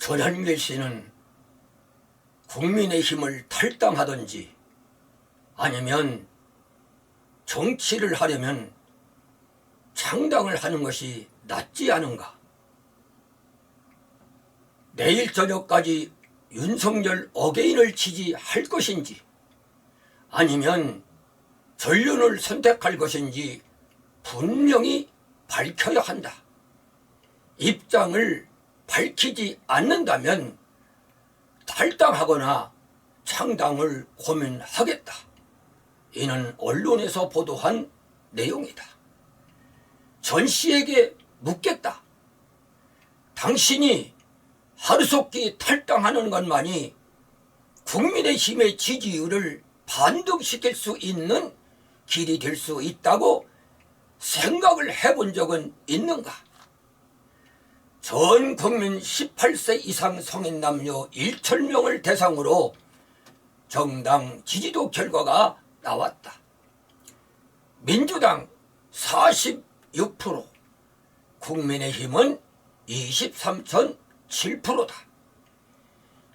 전한길 씨는 국민의힘을 탈당하든지 아니면 정치를 하려면 창당을 하는 것이 낫지 않은가? 내일 저녁까지 윤석열 어게인을 지지할 것인지 아니면 전륜을 선택할 것인지 분명히 밝혀야 한다. 입장을 밝히지 않는다면 탈당하거나 창당을 고민하겠다. 이는 언론에서 보도한 내용이다. 전 씨에게 묻겠다. 당신이 하루속히 탈당하는 것만이 국민의힘의 지지율을 반등시킬 수 있는 길이 될 수 있다고 생각을 해본 적은 있는가? 전 국민 18세 이상 성인 남녀 1,000명을 대상으로 정당 지지도 결과가 나왔다. 민주당 46%, 국민의힘은 23.7%다.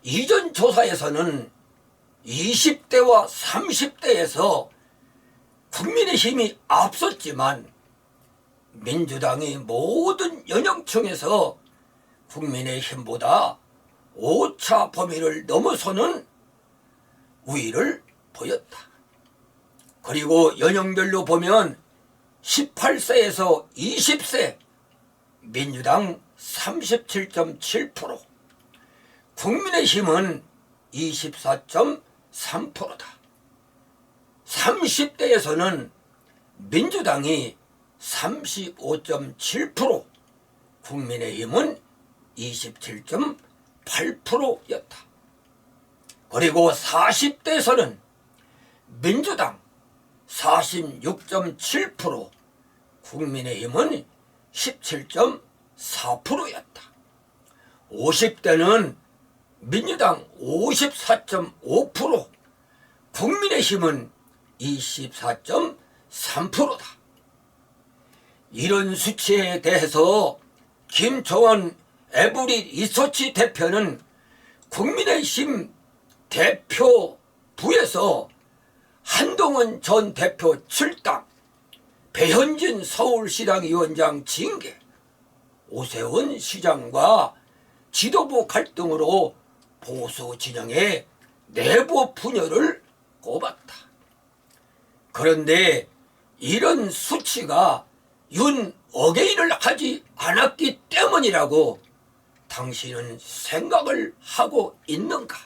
이전 조사에서는 20대와 30대에서 국민의힘이 앞섰지만 민주당이 모든 연령층에서 국민의힘보다 오차 범위를 넘어서는 우위를 보였다. 그리고 연령별로 보면 18세에서 20세 민주당 37.7%, 국민의힘은 24.3%다. 30대에서는 민주당이 35.7%, 국민의힘은 27.8%였다. 그리고 40대에서는 민주당 46.7%, 국민의힘은 17.4%였다. 50대는 민주당 54.5%, 국민의힘은 24.3%다. 이런 수치에 대해서 김종원 에브리 리서치 대표는 국민의힘 대표부에서 한동훈 전 대표 출당, 배현진 서울시당 위원장 징계, 오세훈 시장과 지도부 갈등으로 보수 진영의 내부 분열을 꼽았다. 그런데 이런 수치가 윤 어게인을 하지 않았기 때문이라고 당신은 생각을 하고 있는가?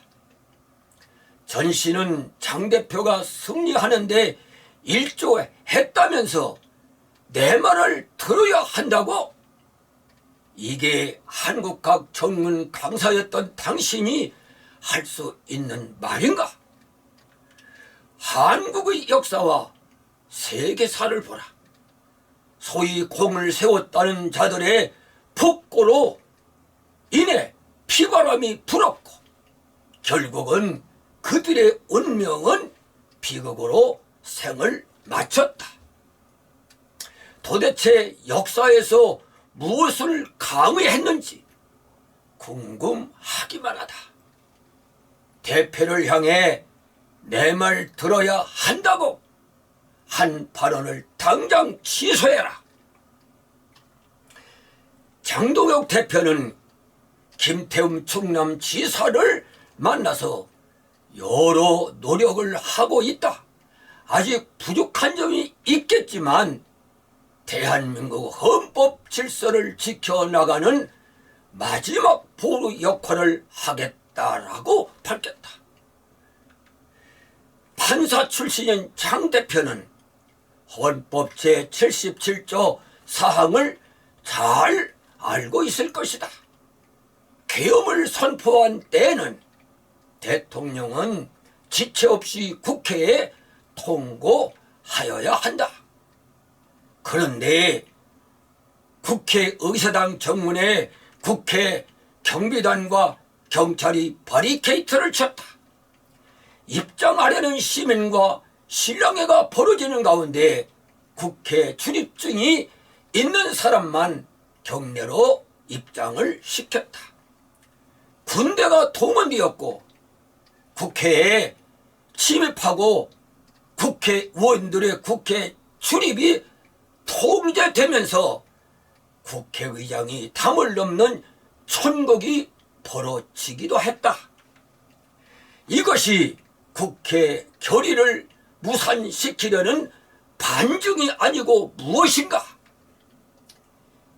전 씨는 장 대표가 승리하는데 일조했다면서 내 말을 들어야 한다고? 이게 한국학 전문 강사였던 당신이 할 수 있는 말인가? 한국의 역사와 세계사를 보라. 소위 공을 세웠다는 자들의 폭고로 인해 피바람이 불었고 결국은 그들의 운명은 비극으로 생을 마쳤다. 도대체 역사에서 무엇을 강의했는지 궁금하기만 하다. 대표를 향해 내 말 들어야 한다고 한 발언을 당장 취소해라. 장동혁 대표는 김태흠 충남지사를 만나서 여러 노력을 하고 있다. 아직 부족한 점이 있겠지만 대한민국 헌법 질서를 지켜나가는 마지막 보루 역할을 하겠다라고 밝혔다. 판사 출신인 장 대표는 헌법 제77조 사항을 잘 알고 있을 것이다. 계엄을 선포한 때에는 대통령은 지체 없이 국회에 통고하여야 한다. 그런데 국회의사당 정문에 국회 경비단과 경찰이 바리케이트를 쳤다. 입장하려는 시민과 실랑이가 벌어지는 가운데 국회 출입증이 있는 사람만 경내로 입장을 시켰다. 군대가 동원되었고 국회에 침입하고 국회의원들의 국회 출입이 통제되면서 국회의장이 담을 넘는 천국이 벌어지기도 했다. 이것이 국회 결의를 무산시키려는 반증이 아니고 무엇인가?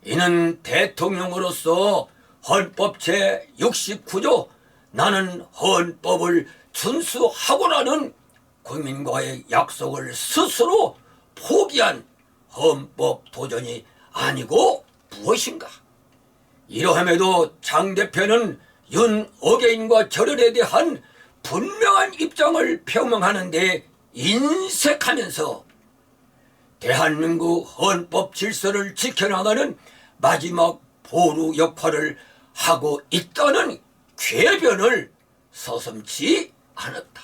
이는 대통령으로서 헌법 제69조 나는 헌법을 준수하고라는 국민과의 약속을 스스로 포기한 헌법 도전이 아니고 무엇인가? 이러함에도 장 대표는 윤어게인과 절연에 대한 분명한 입장을 표명하는데 인색하면서 대한민국 헌법 질서를 지켜나가는 마지막 보루 역할을 하고 있다는 궤변을 서슴지 않았다.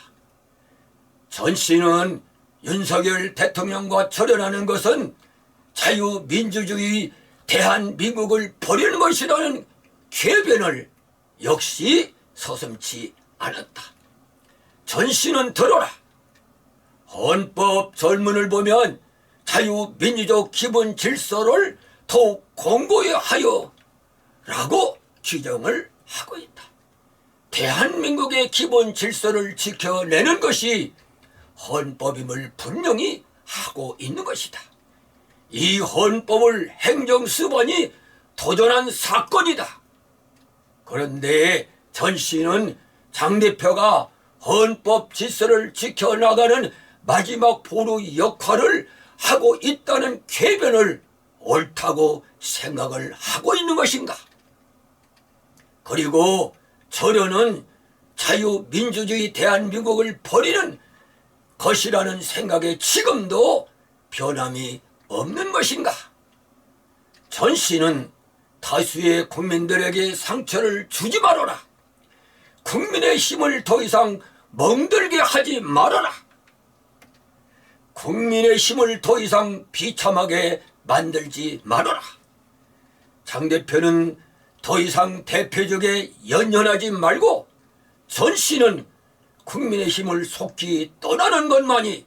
전 씨는 윤석열 대통령과 절연하는 것은 자유민주주의 대한민국을 버리는 것이라는 궤변을 역시 서슴지 않았다. 전 씨는 들어라. 헌법 절문을 보면 자유민주적 기본 질서를 더욱 공고히 하여 라고 규정을 하고 있다. 대한민국의 기본 질서를 지켜내는 것이 헌법임을 분명히 하고 있는 것이다. 이 헌법을 행정수반이 도전한 사건이다. 그런데 전 씨는 장 대표가 헌법 질서를 지켜나가는 마지막 보루 역할을 하고 있다는 궤변을 옳다고 생각을 하고 있는 것인가? 그리고 절연은 자유민주주의 대한민국을 버리는 것이라는 생각에 지금도 변함이 없는 것인가? 전 씨는 다수의 국민들에게 상처를 주지 말아라. 국민의 힘을 더 이상 멍들게 하지 말아라. 국민의 힘을 더 이상 비참하게 만들지 말아라. 장 대표는 더 이상 대표적에 연연하지 말고 전 씨는 국민의 힘을 속히 떠나는 것만이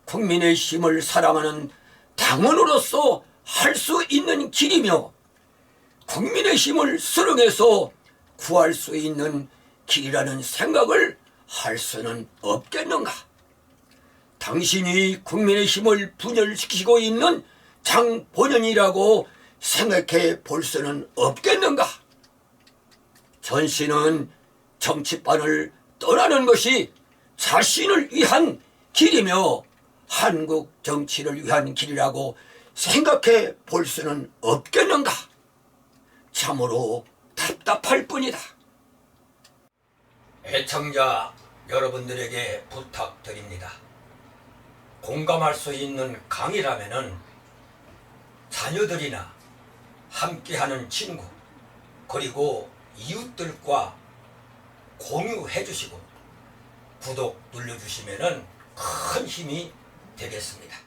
국민의 힘을 사랑하는 당원으로서 할 수 있는 길이며 국민의 힘을 수령해서 구할 수 있는 길이라는 생각을 할 수는 없겠는가? 당신이 국민의 힘을 분열시키고 있는 장본연이라고 생각해 볼 수는 없겠는가? 전 씨는 정치판을 떠나는 것이 자신을 위한 길이며 한국 정치를 위한 길이라고 생각해 볼 수는 없겠는가? 참으로 답답할 뿐이다. 애청자 여러분들에게 부탁드립니다. 공감할 수 있는 강의라면은 자녀들이나 함께하는 친구 그리고 이웃들과 공유해 주시고 구독 눌러주시면은 큰 힘이 되겠습니다.